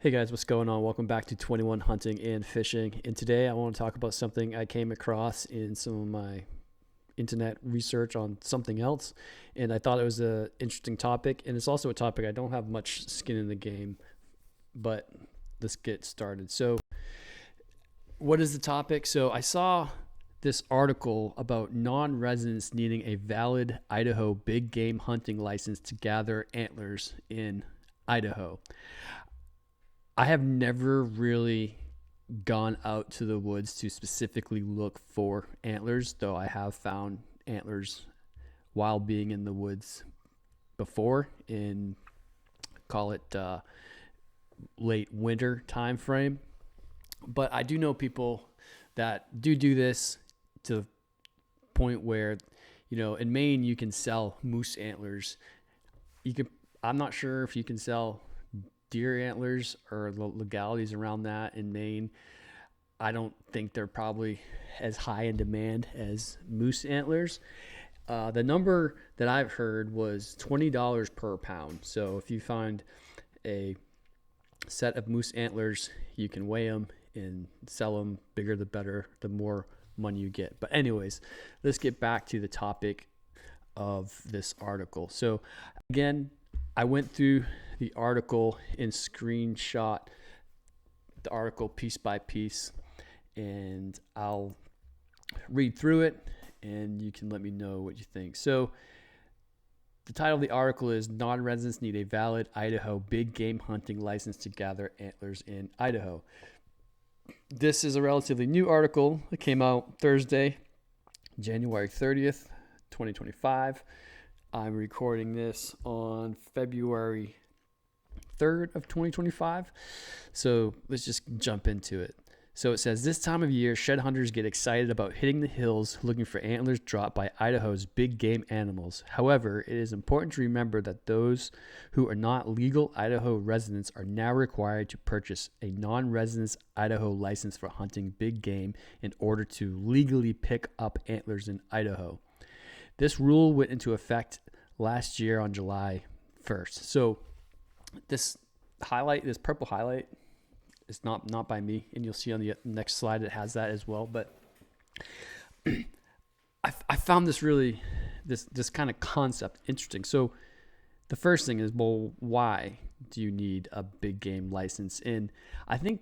Hey guys, what's going on? Welcome back to 21 Hunting and Fishing. And today I want to talk about something I came across in some of my internet research on something else. And I thought it was an interesting topic. And it's also a topic I don't have much skin in the game, but let's get started. So, what is the topic? So, I saw this article about non-residents needing a valid Idaho big game hunting license to gather antlers in Idaho. I have never really gone out to the woods to specifically look for antlers, though I have found antlers while being in the woods before in, call it late winter time frame. But I do know people that do this to the point where, in Maine you can sell moose antlers. I'm not sure if you can sell deer antlers or the legalities around that in Maine. I don't think they're probably as high in demand as moose antlers. The number that I've heard was $20 per pound. So if you find a set of moose antlers, you can weigh them and sell them. Bigger the better, the more money you get. But anyways, let's get back to the topic of this article. So again, I went through the article and screenshot the article piece by piece, and I'll read through it and you can let me know what you think. So the title of the article is Non-Residents Need a Valid Idaho Big Game Hunting License to Gather Antlers in Idaho. This is a relatively new article. It came out Thursday, January 30th, 2025. I'm recording this on February 3rd of 2025. So let's just jump into it. So it says, this time of year, shed hunters get excited about hitting the hills looking for antlers dropped by Idaho's big game animals. However, it is important to remember that those who are not legal Idaho residents are now required to purchase a non-residence Idaho license for hunting big game in order to legally pick up antlers in Idaho. This rule went into effect last year on July 1st. So this purple highlight is not by me, and you'll see on the next slide it has that as well. But I found this kind of concept interesting. So the first thing is, well, why do you need a big game license? And I think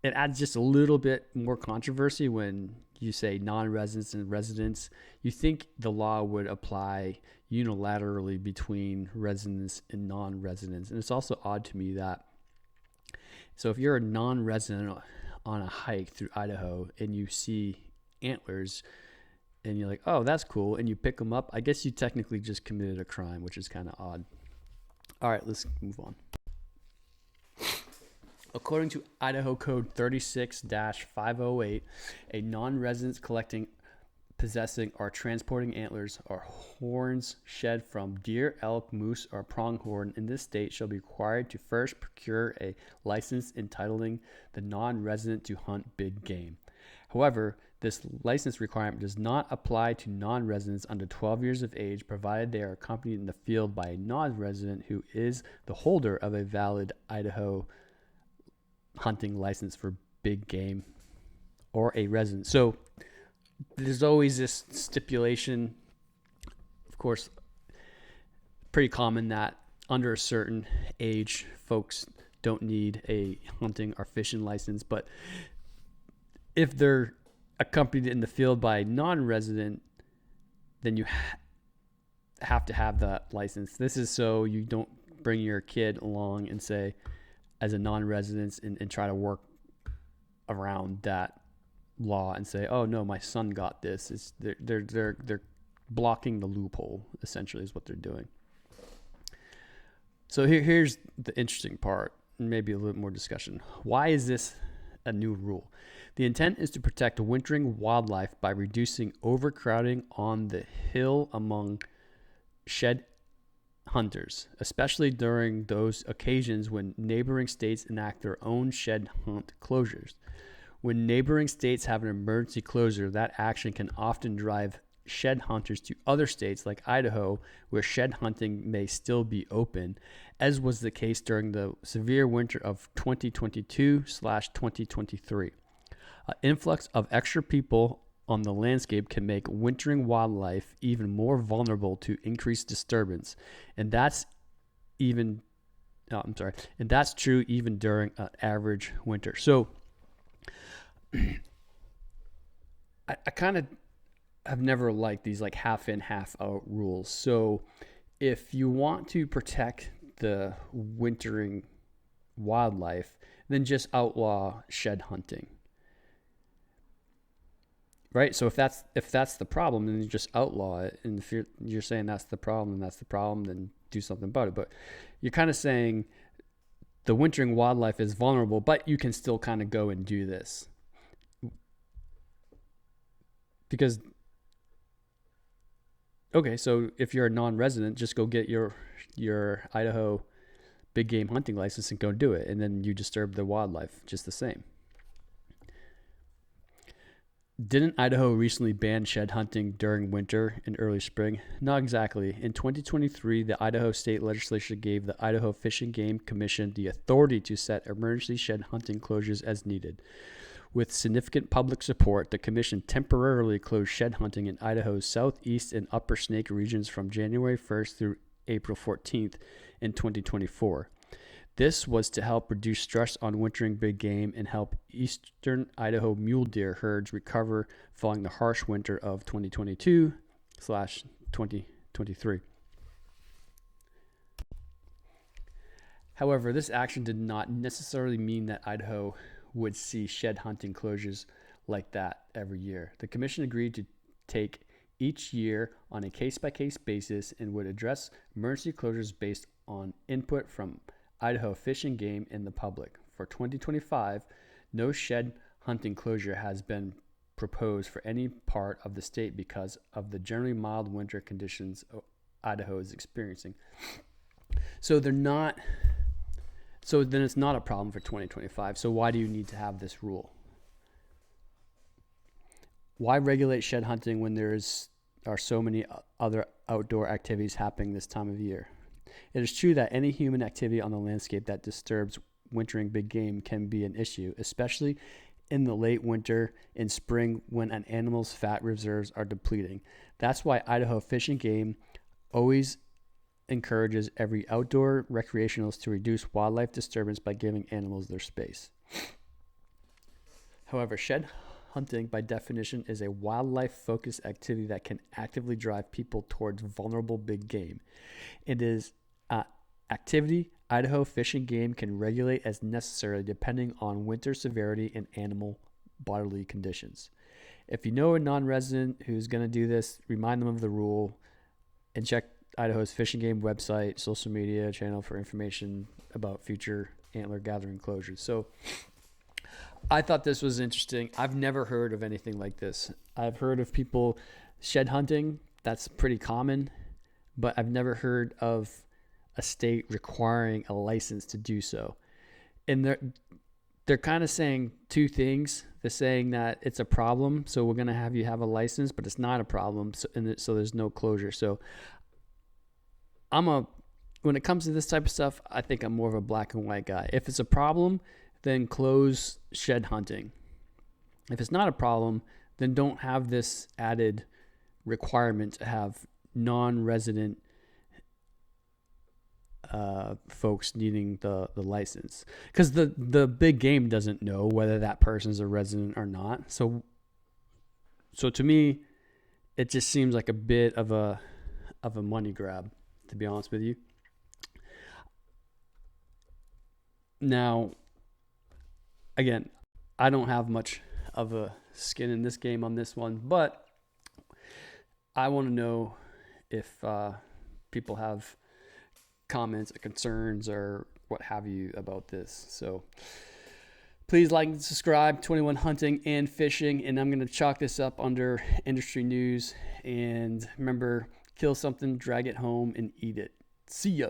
it adds just a little bit more controversy when you say non-residents and residents. You think the law would apply unilaterally between residents and non-residents. And it's also odd to me that, so if you're a non-resident on a hike through Idaho and you see antlers and you're like, oh, that's cool, and you pick them up, I guess you technically just committed a crime, which is kind of odd. All right, let's move on. According to Idaho Code 36-508, a non-resident collecting, possessing, or transporting antlers or horns shed from deer, elk, moose, or pronghorn in this state shall be required to first procure a license entitling the non-resident to hunt big game. However, this license requirement does not apply to non-residents under 12 years of age, provided they are accompanied in the field by a non-resident who is the holder of a valid Idaho hunting license for big game or a resident. So there's always this stipulation, of course, pretty common that under a certain age folks don't need a hunting or fishing license, but if they're accompanied in the field by a non-resident, then you have to have that license. This is so you don't bring your kid along and say, as a non-resident, and try to work around that law and say, oh no, my son got this. They're blocking the loophole, essentially, is what they're doing. So here's the interesting part, and maybe a little more discussion. Why is this a new rule? The intent is to protect wintering wildlife by reducing overcrowding on the hill among shed hunters, especially during those occasions when neighboring states enact their own shed hunt closures. When neighboring states have an emergency closure, that action can often drive shed hunters to other states like Idaho, where shed hunting may still be open, as was the case during the severe winter of 2022/2023. An influx of extra people on the landscape can make wintering wildlife even more vulnerable to increased disturbance, and that's true even during an average winter. So I kind of have never liked these like half in, half out rules. So if you want to protect the wintering wildlife, then just outlaw shed hunting. Right? So if that's the problem, then you just outlaw it. And if you're saying that's the problem, then do something about it. But you're kind of saying the wintering wildlife is vulnerable, but you can still kind of go and do this. Because, okay, so if you're a non-resident, just go get your Idaho big game hunting license and go do it. And then you disturb the wildlife just the same. Didn't Idaho recently ban shed hunting during winter and early spring? Not exactly. In 2023, the Idaho State Legislature gave the Idaho Fish and Game Commission the authority to set emergency shed hunting closures as needed. With significant public support, the commission temporarily closed shed hunting in Idaho's southeast and upper Snake regions from January 1st through April 14th in 2024. This was to help reduce stress on wintering big game and help eastern Idaho mule deer herds recover following the harsh winter of 2022/2023. However, this action did not necessarily mean that Idaho would see shed hunting closures like that every year. The commission agreed to take each year on a case-by-case basis and would address emergency closures based on input from Idaho Fish and Game and the public. For 2025, no shed hunting closure has been proposed for any part of the state because of the generally mild winter conditions Idaho is experiencing. So then it's not a problem for 2025. So why do you need to have this rule? Why regulate shed hunting when there are so many other outdoor activities happening this time of year? It is true that any human activity on the landscape that disturbs wintering big game can be an issue, especially in the late winter and spring when an animal's fat reserves are depleting. That's why Idaho Fish and Game always encourages every outdoor recreationalist to reduce wildlife disturbance by giving animals their space. However, shed hunting, by definition, is a wildlife-focused activity that can actively drive people towards vulnerable big game. It is activity Idaho Fish and Game can regulate as necessary depending on winter severity and animal bodily conditions. If you know a non-resident who's going to do this, remind them of the rule and check Idaho's Fish and Game website, social media channel for information about future antler gathering closures. So I thought this was interesting. I've never heard of anything like this. I've heard of people shed hunting. That's pretty common, but I've never heard of a state requiring a license to do so. And they're kind of saying two things. They're saying that it's a problem, so we're going to have you have a license, but it's not a problem, so there's no closure. So when it comes to this type of stuff, I think I'm more of a black and white guy. If it's a problem, then close shed hunting. If it's not a problem, then don't have this added requirement to have non-resident folks needing the license, because the big game doesn't know whether that person's a resident or not. So to me, it just seems like a bit of a money grab, to be honest with you. Now, again, I don't have much of a skin in this game on this one, but I want to know if people have comments or concerns or what have you about this. So please like and subscribe. 21 Hunting and Fishing, and I'm going to chalk this up under industry news. And remember, kill something, drag it home, and eat it. See ya.